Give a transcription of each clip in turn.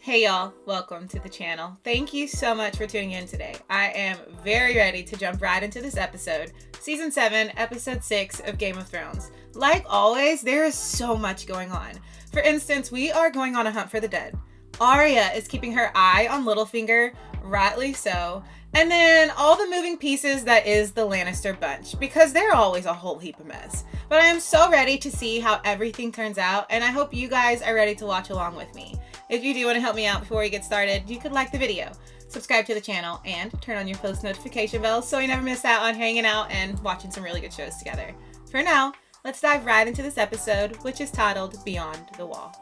Hey y'all, welcome to the channel. Thank you so much for tuning in today. I am very ready to jump right into this episode, Season 7, Episode 6 of Game of Thrones. Like always, there is so much going on. For instance, we are going on a hunt for the dead. Arya is keeping her eye on Littlefinger, rightly so. And then all the moving pieces that is the Lannister bunch, because they're always a whole heap of mess. But I am so ready to see how everything turns out, and I hope you guys are ready to watch along with me. If you do want to help me out before we get started, you could like the video, subscribe to the channel, and turn on your post notification bell so you never miss out on hanging out and watching some really good shows together. For now, let's dive right into this episode, which is titled Beyond the Wall.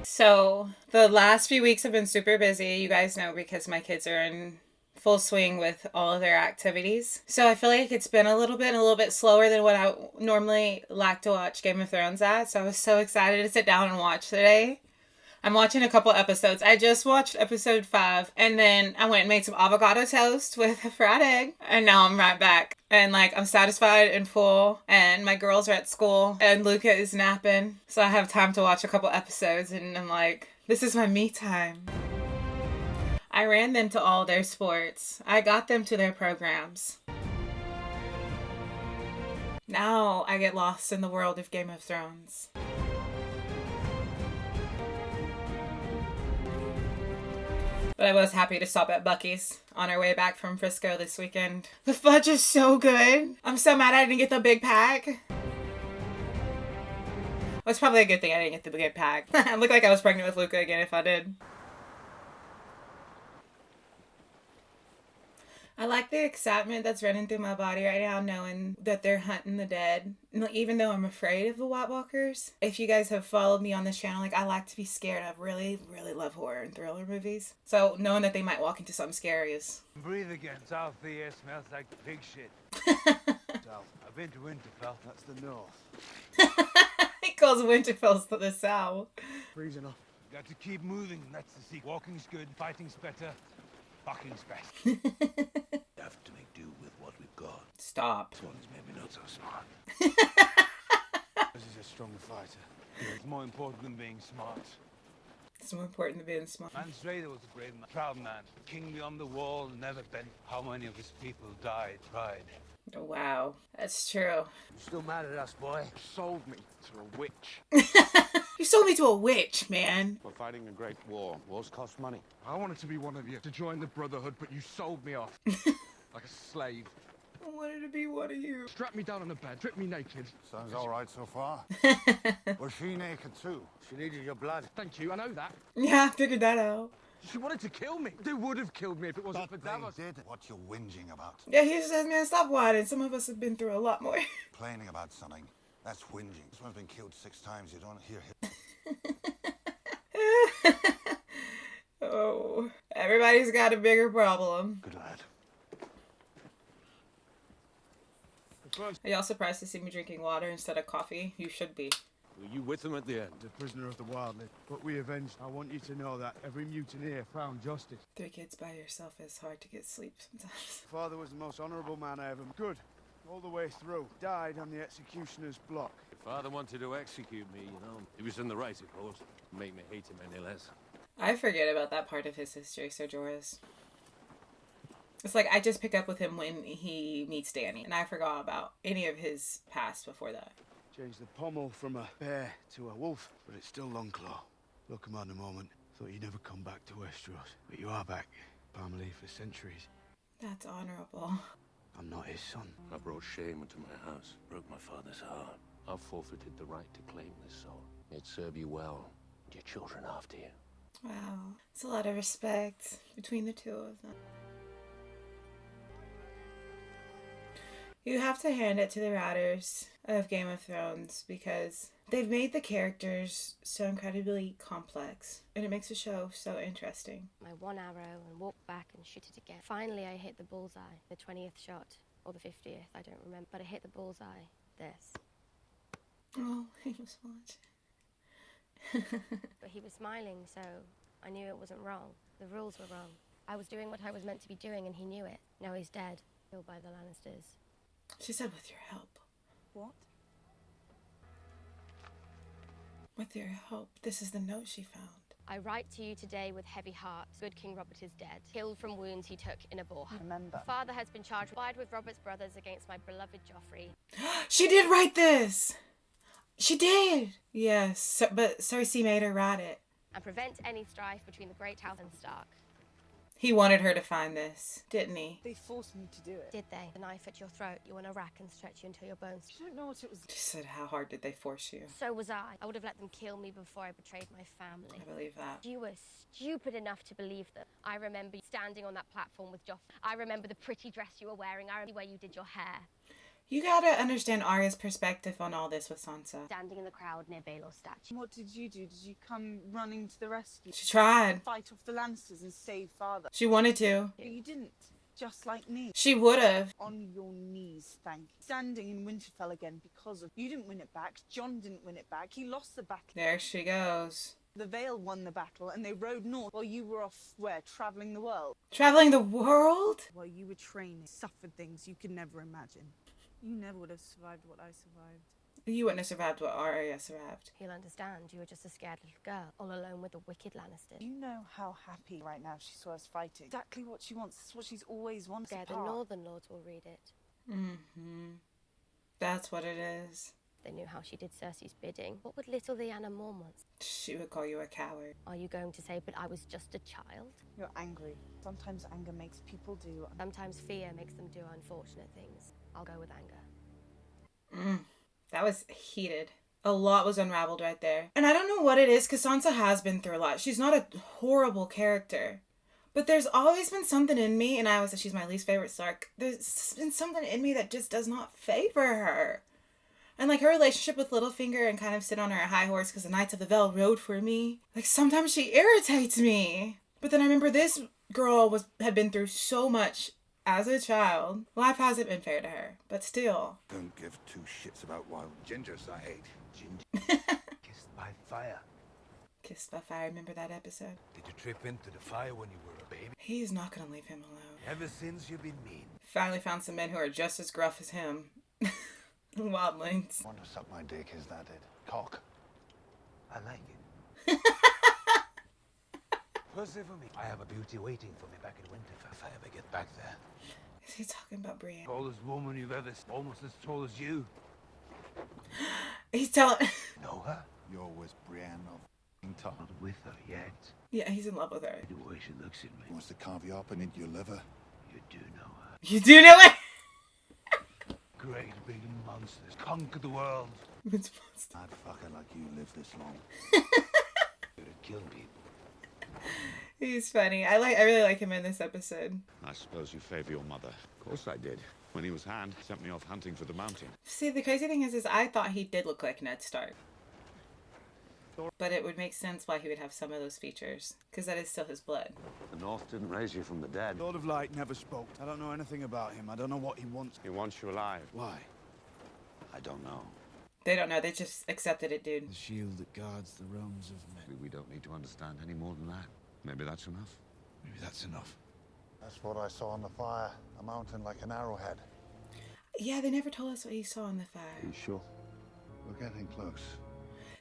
So the last few weeks have been super busy, you guys know, because my kids are in full swing with all of their activities. So I feel like it's been a little bit slower than what I normally like to watch Game of Thrones at. So I was so excited to sit down and watch today. I'm watching a couple episodes. I just watched episode 5, and then I went and made some avocado toast with a fried egg, and now I'm right back. And I'm satisfied and full, and my girls are at school, and Luca is napping, so I have time to watch a couple episodes, and I'm like, this is my me time. I ran them to all their sports. I got them to their programs. Now I get lost in the world of Game of Thrones. But I was happy to stop at Buc-ee's on our way back from Frisco this weekend. The fudge is so good. I'm so mad I didn't get the big pack. Well, it's probably a good thing I didn't get the big pack. I look like I was pregnant with Luca again if I did. I like the excitement that's running through my body right now, knowing that they're hunting the dead. Even though I'm afraid of the White Walkers. If you guys have followed me on this channel, I like to be scared. I really, really love horror and thriller movies. So knowing that they might walk into something scary is... Breathe again. South, the air smells like pig shit. South. I've been to Winterfell. That's the north. He calls Winterfell to the south. Freezing off. Got to keep moving. That's the secret. Walking's good. Fighting's better. Fucking's best. You have to make do with what we've got. Stop. This one's maybe not so smart. This is a strong fighter. It's more important than being smart. It's more important than being smart. Mance Rayder was a brave man, proud man. King beyond the wall, never bent. How many of his people died? Pride. Oh, wow, that's true. You still mad at us, boy? You sold me to a witch. You sold me to a witch, man. We're fighting a great war. Wars cost money. I wanted to be one of you, to join the Brotherhood, but you sold me off. Like a slave. I wanted to be one of you. Strapped me down on a bed, stripped me naked. Sounds all right so far. Was she naked too? She needed your blood. Thank you, I know that. Yeah, I figured that out. She wanted to kill me. They would have killed me if it wasn't for Davos. They did what you're whinging about. Yeah, he says, man, stop whining. Some of us have been through a lot more. Complaining about something. That's whinging. This one's been killed 6 times. You don't hear him. Oh, everybody's got a bigger problem. Good lad. Are y'all surprised to see me drinking water instead of coffee? You should be. Were you with them at the end? The prisoner of the wildling. But we avenged. I want you to know that every mutineer found justice. 3 kids by yourself is hard to get sleep sometimes. Father was the most honourable man I ever... Good. All the way through. Died on the executioner's block. If father wanted to execute me, he was in the right, of course. Make me hate him any less. I forget about that part of his history, Sir Jorah. It's like I just pick up with him when he meets Dany, and I forgot about any of his past before that. Changed the pommel from a bear to a wolf, but it's still Longclaw. Look him on a moment. Thought you'd never come back to Westeros, but you are back. Family for centuries. That's honorable. I'm not his son. I brought shame into my house, broke my father's heart. I've forfeited the right to claim this soul. It'd serve you well, and your children after you. Wow, it's a lot of respect between the two of them. You have to hand it to the writers of Game of Thrones because they've made the characters so incredibly complex, and it makes the show so interesting. My 1 arrow and walk back and shoot it again. Finally, I hit the bullseye, the 20th shot, or the 50th, I don't remember, but I hit the bullseye, this. Oh, he was watching. But he was smiling, so I knew it wasn't wrong. The rules were wrong. I was doing what I was meant to be doing, and he knew it. Now he's dead, killed by the Lannisters. She said with your help. What? With your help, this is the note she found. I write to you today with heavy heart. Good King Robert is dead, killed from wounds he took in a boar. Remember. Father has been charged with Robert's brothers against my beloved Joffrey. She did write this! She did! Yes, but Cersei made her write it. And prevent any strife between the Great House and Stark. He wanted her to find this, didn't he? They forced me to do it. Did they? The knife at your throat, you want a rack and stretch you until your bones. You don't know what it was. She said, how hard did they force you? So was I. I would have let them kill me before I betrayed my family. I believe that. You were stupid enough to believe them. I remember you standing on that platform with Joff. I remember the pretty dress you were wearing. I remember where you did your hair. You gotta understand Arya's perspective on all this with Sansa. Standing in the crowd near Baelor's statue. What did you do? Did you come running to the rescue? She tried. Fight off the Lannisters and save Father? She wanted to. But you didn't. Just like me. She would have. On your knees, thank you. Standing in Winterfell again because of... You didn't win it back. Jon didn't win it back. He lost the battle. There she goes. The Vale won the battle and they rode north while you were off, where, travelling the world? Traveling the world? While you were training, suffered things you could never imagine. You never would have survived what I survived. You wouldn't have survived what Arya survived. He'll understand. You were just a scared little girl, all alone with the wicked Lannisters. You know how happy right now she saw us fighting. Exactly what she wants. It's what she's always wanted. Scared the Northern Lords will read it. Mm-hmm. That's what it is. They knew how she did Cersei's bidding. What would little Lyanna Mormont? She would call you a coward. Are you going to say, but I was just a child? You're angry. Sometimes anger makes people do... Sometimes fear makes them do unfortunate things. I'll go with anger. That was heated. A lot was unraveled right there. And I don't know what it is, because Sansa has been through a lot. She's not a horrible character. But there's always been something in me, and I always say she's my least favorite Stark. There's been something in me that just does not favor her. And like her relationship with Littlefinger and kind of sit on her high horse because the Knights of the Vale rode for me. Like sometimes she irritates me. But then I remember this girl had been through so much as a child. Life hasn't been fair to her, but still. Don't give two shits about wild gingers, I hate. Ginger. Kissed by fire. Kissed by Fire, remember that episode? Did you trip into the fire when you were a baby? He's not gonna leave him alone. Ever since you've been mean. Finally found some men who are just as gruff as him. Wildlings. Want to suck my dick, is that it? Cock. I like it. Pussy for me. I have a beauty waiting for me back in Winterfell if I ever get back there. Is he talking about Brienne? Tallest woman you've ever seen. Almost as tall as you. He's telling... Know her? You're with Brienne of Not with her yet. Yeah, he's in love with her. The way she looks at me. wants to carve you up and into your liver. You do know her. You do know it? Great big monsters. Conquer the world. It's monster. Mad fucker like you live this long. You're to kill people. He's funny. I really like him in this episode. I suppose you favor your mother. Of course I did. When he was hand, he sent me off hunting for the mountain. See, the crazy thing is I thought he did look like Ned Stark. But it would make sense why he would have some of those features, because that is still his blood. The North didn't raise you from the dead. Lord of Light never spoke. I don't know anything about him. I don't know what he wants. He wants you alive. Why? I don't know. They don't know. They just accepted it, dude. The shield that guards the realms of men. Maybe we don't need to understand any more than that. Maybe that's enough. Maybe that's enough. That's what I saw on the fire. A mountain like an arrowhead. Yeah, they never told us what he saw in the fire. You sure? We're getting close.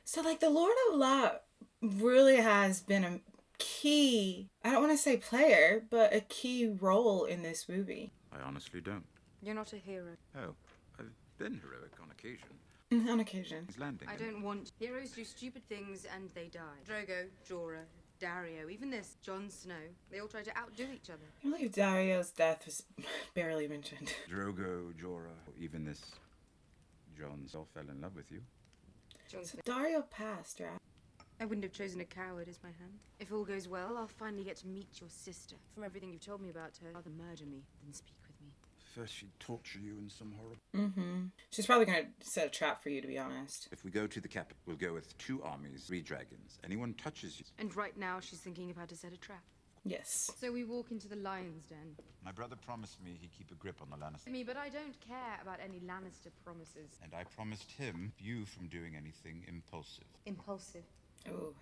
So, like, the Lord of Lot really has been a key, I don't want to say player, but a key role in this movie. I honestly don't. You're not a hero. Oh, I've been heroic on occasion. On occasion. He's landing. I don't want... Heroes do stupid things and they die. Drogo, Jorah, Dario, even this, Jon Snow. They all try to outdo each other. I believe Dario's death was barely mentioned. Drogo, Jorah, even this Jon all fell in love with you. Jon So Snow. Dario passed, right? I wouldn't have chosen a coward as my hand. If all goes well, I'll finally get to meet your sister. From everything you've told me about her, rather murder me than speak with me. First she'd torture you in some horrible... Mm-hmm. She's probably going to set a trap for you, to be honest. If we go to the capital, we'll go with 2 armies, 3 dragons. Anyone touches you. And right now, she's thinking of how to set a trap. Yes. So we walk into the lion's den. My brother promised me he'd keep a grip on the Lannister. Me, but I don't care about any Lannister promises. And I promised him you from doing anything impulsive. Impulsive. Ooh.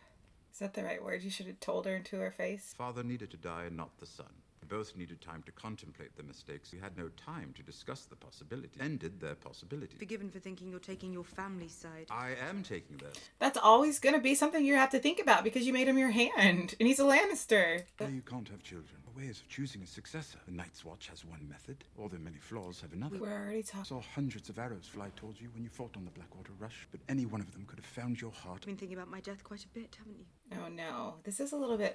Is that the right word? You should have told her to her face. Father needed to die and not the son. both needed time to contemplate the mistakes. We had no time to discuss the possibility. Ended their possibility. Forgiven for thinking you're taking your family's side. I am taking theirs. That's always gonna be something you have to think about because you made him your hand, and he's a Lannister. You can't have children. Ways of choosing a successor. The Night's Watch has one method. All their many flaws have another. We're already talking. Saw hundreds of arrows fly towards you when you fought on the Blackwater Rush, but any one of them could have found your heart. You've been thinking about my death quite a bit, haven't you? Oh no, this is a little bit...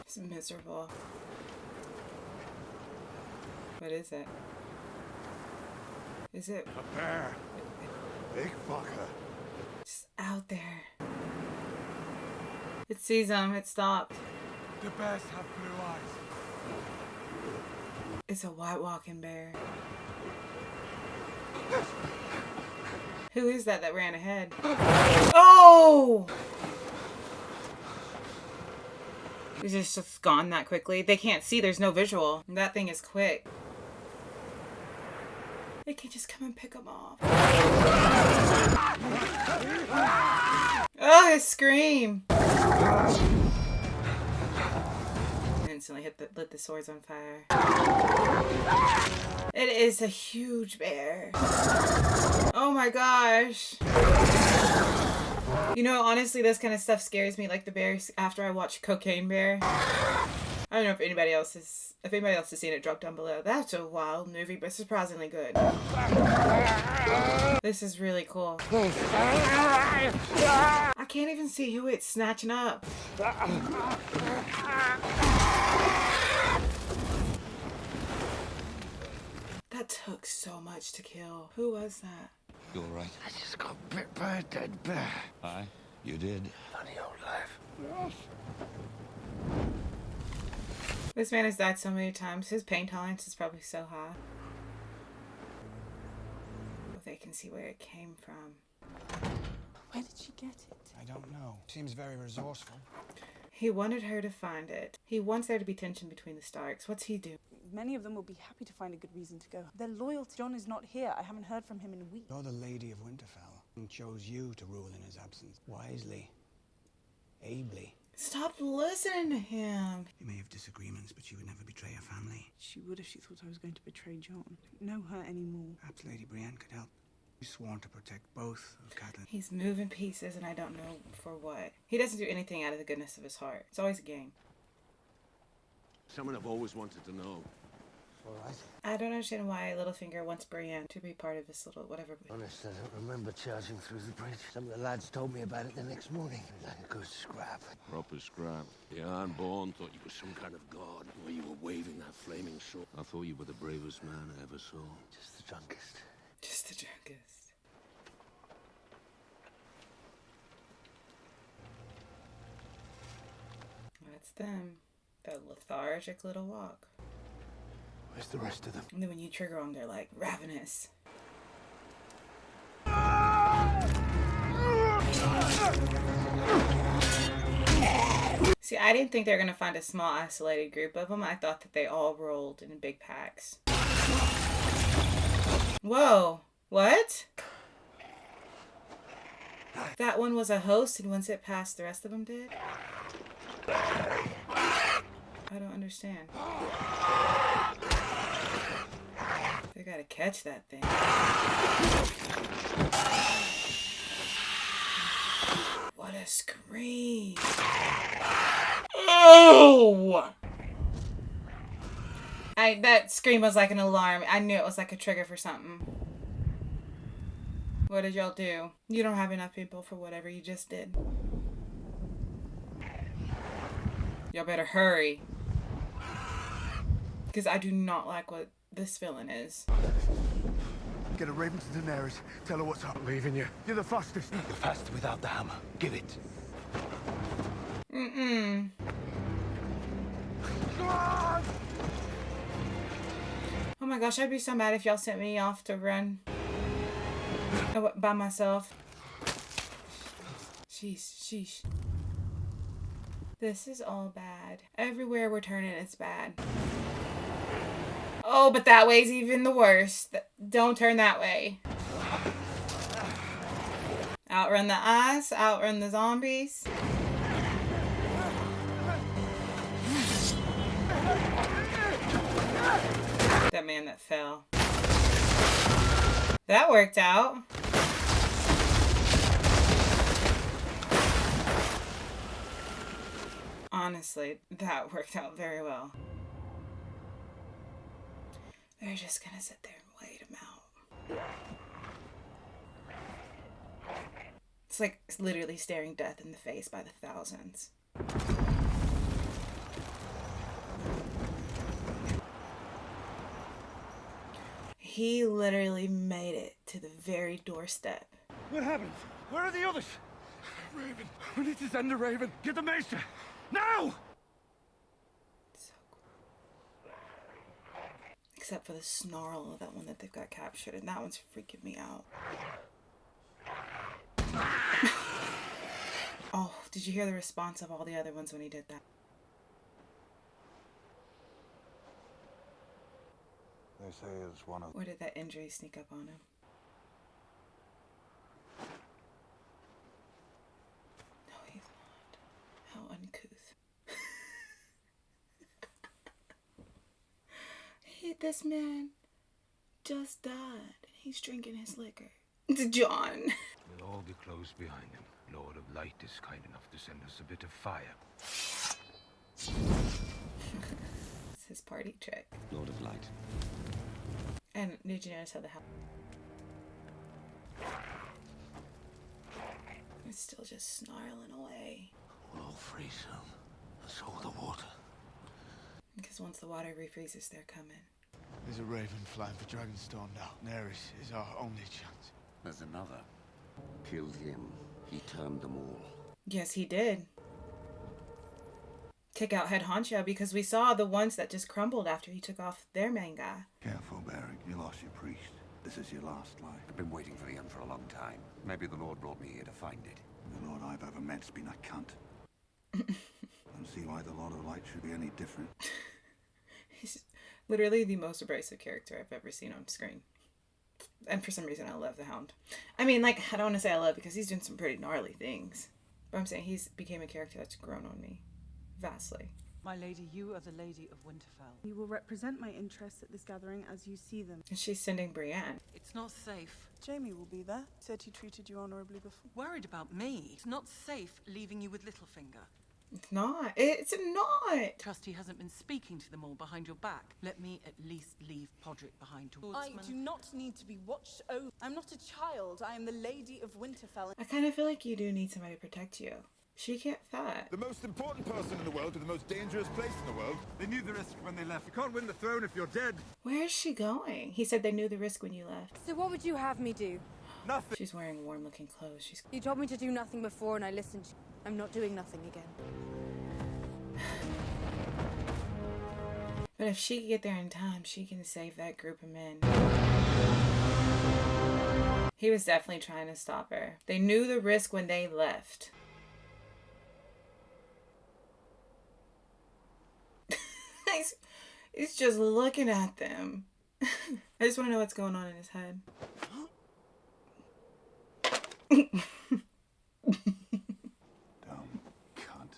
It's miserable. What is it? Is it... A bear. Big fucker. Just out there. It sees him. It stopped. The bears have blue eyes. It's a white walking bear. Who is that ran ahead? Oh! Is it just gone that quickly? They can't see. There's no visual. That thing is quick. They can just come and pick them off. Oh, his scream! Instantly lit the swords on fire. It is a huge bear. Oh my gosh. You know, honestly, this kind of stuff scares me, like the bears after I watch Cocaine Bear. I don't know if anybody else has seen it, drop down below. That's a wild movie, but surprisingly good. This is really cool. I can't even see who it's snatching up. That took so much to kill. Who was that? You're right. I just got bit by a dead bear. Aye, you did. Funny old life. This man has died so many times. His pain tolerance is probably so high. Well, they can see where it came from. Where did she get it? I don't know. Seems very resourceful. He wanted her to find it. He wants there to be tension between the Starks. What's he do? Many of them will be happy to find a good reason to go. They're loyal to Jon is not here. I haven't heard from him in weeks. You're the Lady of Winterfell and chose you to rule in his absence. Wisely. Ably. Stop listening to him. You may have disagreements, but she would never betray her family. She would if she thought I was going to betray Jon. I don't know her anymore. Perhaps Lady Brienne could help. You sworn to protect both of Catelyn. He's moving pieces and I don't know for what. He doesn't do anything out of the goodness of his heart. It's always a game. Someone I've always wanted to know. All right. I don't understand why Littlefinger wants Brienne to be part of this little whatever. Honest, I don't remember charging through the bridge. Some of the lads told me about it the next morning. It was like a good scrap. Proper scrap. The Ironborn thought you were some kind of god, where you were waving that flaming sword. I thought you were the bravest man I ever saw. Just the drunkest. Just the drunkest. That's them. That lethargic little walk. Where's the rest of them? And then when you trigger them, they're like ravenous. See, I didn't think they were going to find a small isolated group of them. I thought that they all rolled in big packs. Whoa. What? That one was a host, and once it passed, the rest of them did? I don't understand. They gotta catch that thing. What a scream. Oh! That scream was like an alarm. I knew it was like a trigger for something. What did y'all do? You don't have enough people for whatever you just did. Y'all better hurry. Because I do not like what this villain is. Get a raven to Daenerys. Tell her what's up. I'm leaving you. You're the fastest. You're faster without the hammer. Give it. Mm-mm. Oh my gosh, I'd be so mad if y'all sent me off to run by myself. Sheesh. This is all bad. Everywhere we're turning, it's bad. Oh, but that way's even the worst. Don't turn that way. Outrun the ice, outrun the zombies. That man that fell. That worked out. Honestly, that worked out very well. They're just gonna sit there and wait him out. It's like literally staring death in the face by the thousands. He literally made it to the very doorstep. What happened? Where are the others? Raven. We need to send a Raven. Get the Maester. Now! So cool. Except for the snarl of that one that they've got captured, and that one's freaking me out. Oh, did you hear the response of all the other ones when he did that? They say it's one of... Or did that injury sneak up on him? No, he's not. How uncouth. This man just died. He's drinking his liquor. It's John. We'll all be close behind him. Lord of Light is kind enough to send us a bit of fire. It's his party trick. Lord of Light. And did you notice how the house... It's still just snarling away. We'll all freeze soon. And so will the water. Because once the water refreezes, they're coming. There's a Raven flying for Dragonstone now. Nerys is our only chance. There's another. Killed him. He turned them all. Yes, he did. Kick out head honcho because we saw the ones that just crumbled after he took off their main guy. Careful, Beric. You lost your priest. This is your last life. I've been waiting for the end for a long time. Maybe the Lord brought me here to find it. The Lord I've ever met's been a cunt. Don't see why the Lord of Light should be any different. He's literally the most abrasive character I've ever seen on screen. And for some reason, I love the Hound. I mean, like, I don't want to say I love because he's doing some pretty gnarly things. But I'm saying he's became a character that's grown on me vastly. My lady, you are the Lady of Winterfell. You will represent my interests at this gathering as you see them. And she's sending Brienne. It's not safe. Jamie will be there. Said he treated you honorably before. Worried about me. It's not safe leaving you with Littlefinger. It's not. It's not. Trust he hasn't been speaking to them all behind your back. Let me at least leave Podrick behind towards I do not need to be watched over. I'm not a child. I am the Lady of Winterfell. I kind of feel like you do need somebody to protect you. She can't fight. The most important person in the world to the most dangerous place in the world. They knew the risk when they left. You can't win the throne if you're dead. Where is she going? He said they knew the risk when you left. So what would you have me do? Nothing. She's wearing warm-looking clothes. You told me to do nothing before and I listened. I'm not doing nothing again. But if she can get there in time, she can save that group of men. He was definitely trying to stop her. They knew the risk when they left. He's just looking at them. I just want to know what's going on in his head. Dumb cunt.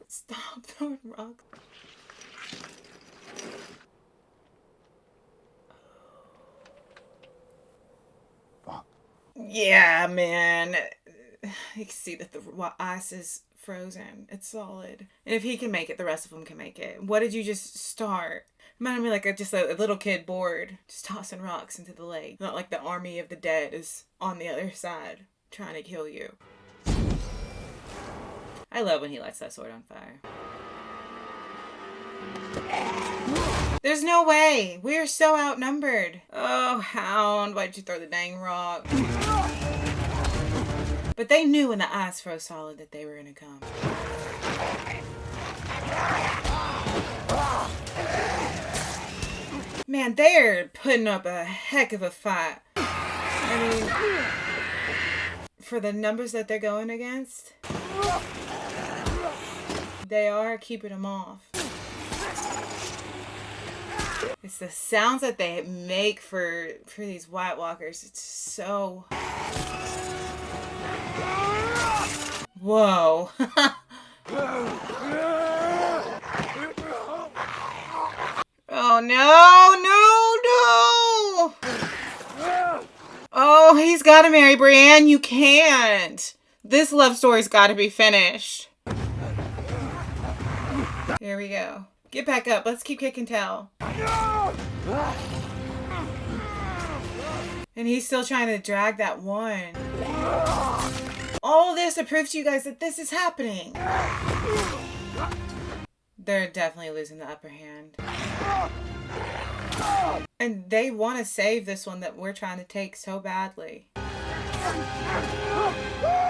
Stop throwing rocks. Fuck. Yeah, man. You can see that the ice is frozen. It's solid. And if he can make it, the rest of them can make it. What did you just start? Reminded me like just a little kid bored, just tossing rocks into the lake. Not like the army of the dead is on the other side trying to kill you. I love when he lights that sword on fire. There's no way. We are so outnumbered. Oh, Hound, why'd you throw the dang rock? But they knew when the ice froze solid that they were gonna come. Man, they're putting up a heck of a fight. I mean, for the numbers that they're going against, they are keeping them off. It's the sounds that they make for these White Walkers. It's so... Whoa. Oh, no, no, no! Oh, he's gotta marry Brienne. You can't. This love story's gotta be finished. Here we go. Get back up. Let's keep kicking tail. And he's still trying to drag that one. All this to prove to you guys that this is happening. They're definitely losing the upper hand. And they want to save this one that we're trying to take so badly.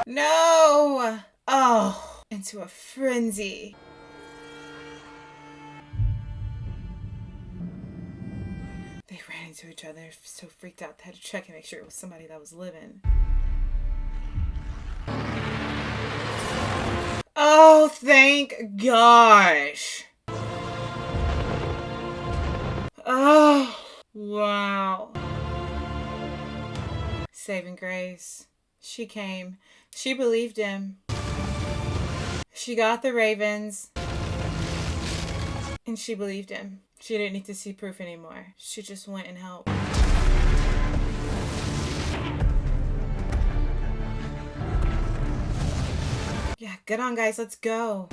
No! Oh, into a frenzy. They ran into each other, so freaked out they had to check and make sure it was somebody that was living. Oh, thank gosh. Oh, wow. Saving grace. She came. She believed him. She got the ravens. And she believed him. She didn't need to see proof anymore. She just went and helped. Yeah, get on, guys. Let's go.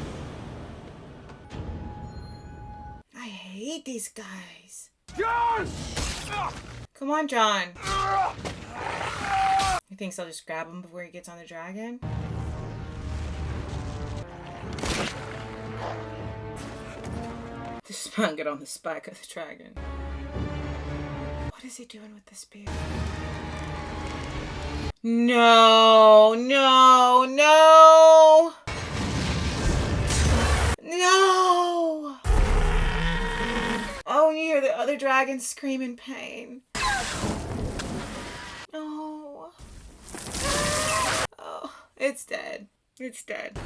I hate these guys. Jon! Come on, Jon. He thinks I'll just grab him before he gets on the dragon? Just sprung it on the spike of the dragon. What is he doing with the spear? No, no, no! No! Oh, you hear the other dragon scream in pain. No. Oh, it's dead. It's dead.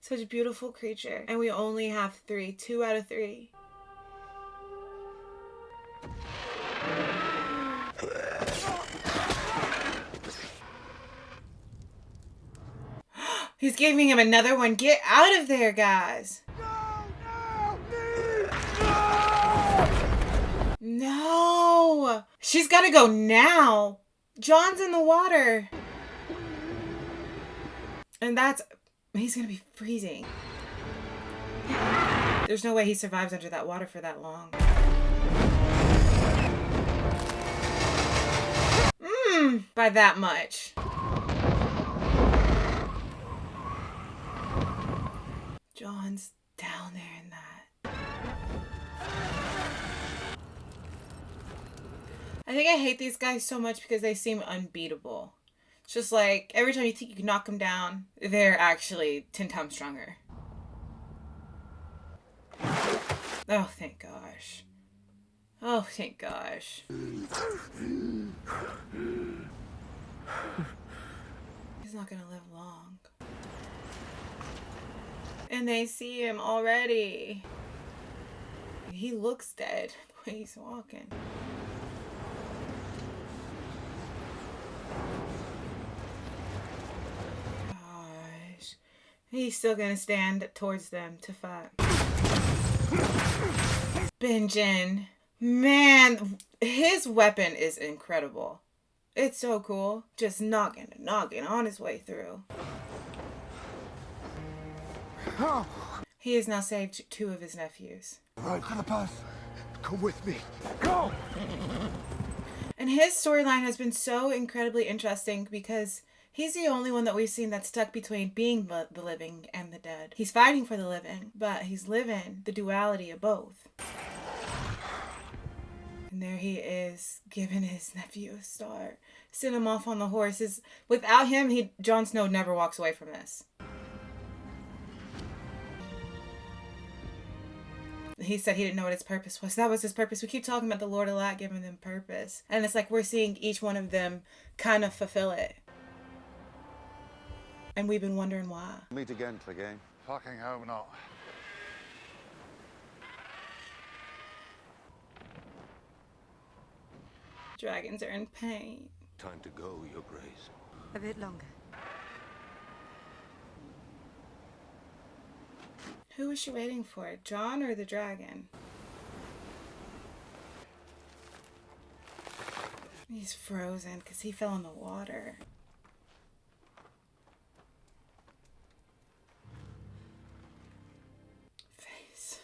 Such a beautiful creature. And we only have 3. 2 out of 3. He's giving him another one. Get out of there, guys. No. She's got to go now. Jon's in the water. And he's going to be freezing. There's no way he survives under that water for that long. By that much. Jon's down there in that. I think I hate these guys so much because they seem unbeatable. It's just like, every time you think you can knock them down, they're actually 10 times stronger. Oh, thank gosh. Oh, thank gosh. He's not gonna live long. And they see him already. He looks dead the way he's walking. Gosh. He's still gonna stand towards them to fight. Benjen. Man, his weapon is incredible. It's so cool. Just knocking on his way through. He has now saved 2 of his nephews. Right to the pass. Come with me. Go! And his storyline has been so incredibly interesting because he's the only one that we've seen that's stuck between being the living and the dead. He's fighting for the living, but he's living the duality of both. And there he is, giving his nephew a star. Send him off on the horses. Without him, Jon Snow never walks away from this. He said he didn't know what his purpose was. That was his purpose. We keep talking about the Lord of Light giving them purpose. And it's like we're seeing each one of them kind of fulfill it. And we've been wondering why. Meet again, Clegane. Fucking hope not. Dragons are in pain. Time to go, Your Grace. A bit longer. Who was she waiting for? Jon or the dragon? He's frozen because he fell in the water. Face.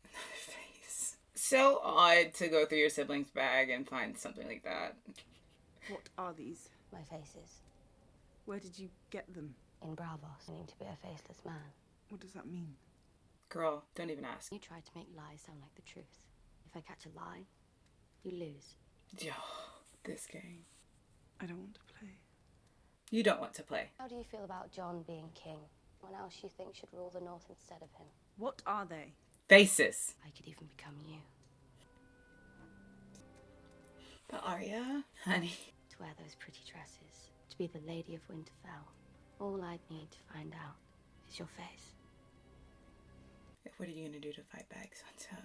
Another face. So odd to go through your sibling's bag and find something like that. What are these? My faces. Where did you get them? In Bravos, I need to be a faceless man. What does that mean? Girl, don't even ask. You try to make lies sound like the truth. If I catch a lie, you lose. Yo, this game. I don't want to play. You don't want to play. How do you feel about Jon being king? What else you think should rule the north instead of him? What are they? Faces. I could even become you. But Arya, honey. To wear those pretty dresses. To be the Lady of Winterfell. All I'd need to find out is your face. What are you gonna do to fight back, Sansa?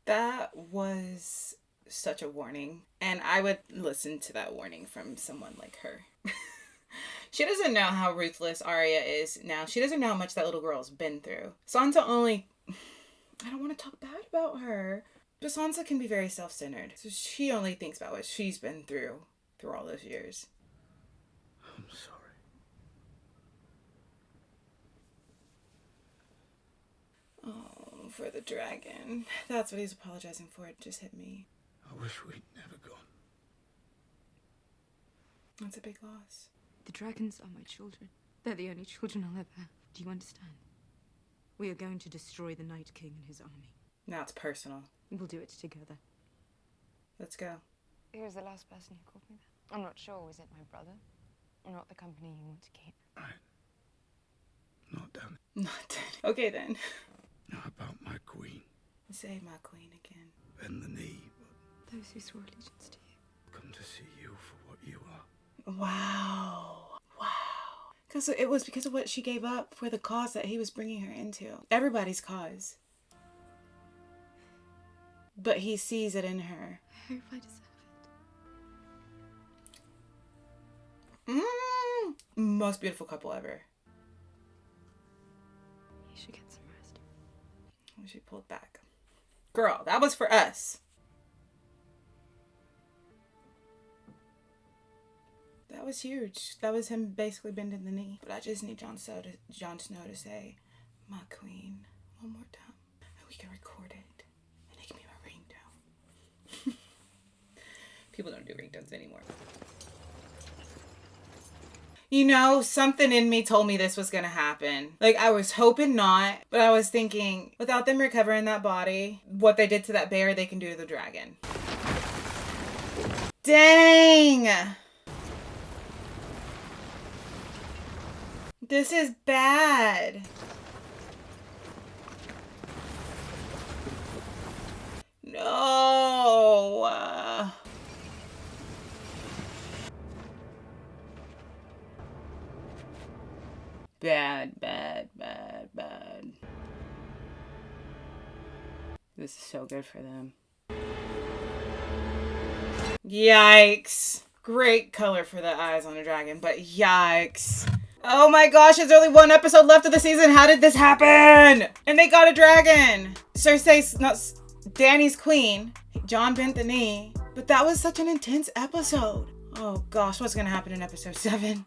That was such a warning. And I would listen to that warning from someone like her. She doesn't know how ruthless Arya is now. She doesn't know how much that little girl's been through. Sansa only... I don't want to talk bad about her. But Sansa can be very self-centered. So she only thinks about what she's been through all those years. I'm sorry. Oh, for the dragon. That's what he's apologizing for. It just hit me. I wish we'd never gone. That's a big loss. The dragons are my children. They're the only children I'll ever have. Do you understand? We are going to destroy the Night King and his army. Now it's personal. We'll do it together. Let's go. Who was the last person who called me that? I'm not sure. Was it my brother? Or not the company you want to keep? Not done. Not dead. Okay then. Not about my queen. Save my queen again. Bend the knee, but Those who swore allegiance to you. come to see you for what you are. Wow. Wow. Because it was because of what she gave up for the cause that he was bringing her into. Everybody's cause. But he sees it in her. I hope I deserve Most beautiful couple ever. You should get some rest. She pulled back. Girl, that was for us. That was huge. That was him basically bending the knee. But I just need Jon Snow to say, my queen, one more time. And we can record it. And it can be my ringtone. People don't do ringtones anymore. You know, something in me told me this was going to happen. Like, I was hoping not, but I was thinking, without them recovering that body, what they did to that bear, they can do to the dragon. Dang! This is bad. No. Bad, bad, bad, bad. This is so good for them. Yikes. Great color for the eyes on a dragon, but yikes. Oh my gosh, there's only one episode left of the season. How did this happen? And they got a dragon. Cersei's not Dany's queen. Jon bent the knee. But that was such an intense episode. Oh gosh, what's gonna happen in episode 7?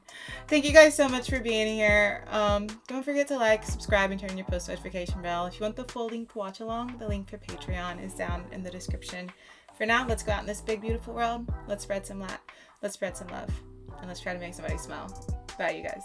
Thank you guys so much for being here. Don't forget to like, subscribe, and turn on your post notification bell. If you want the full link to watch along, the link for Patreon is down in the description. For now, let's go out in this big, beautiful world. Let's spread some love. And let's try to make somebody smile. Bye, you guys.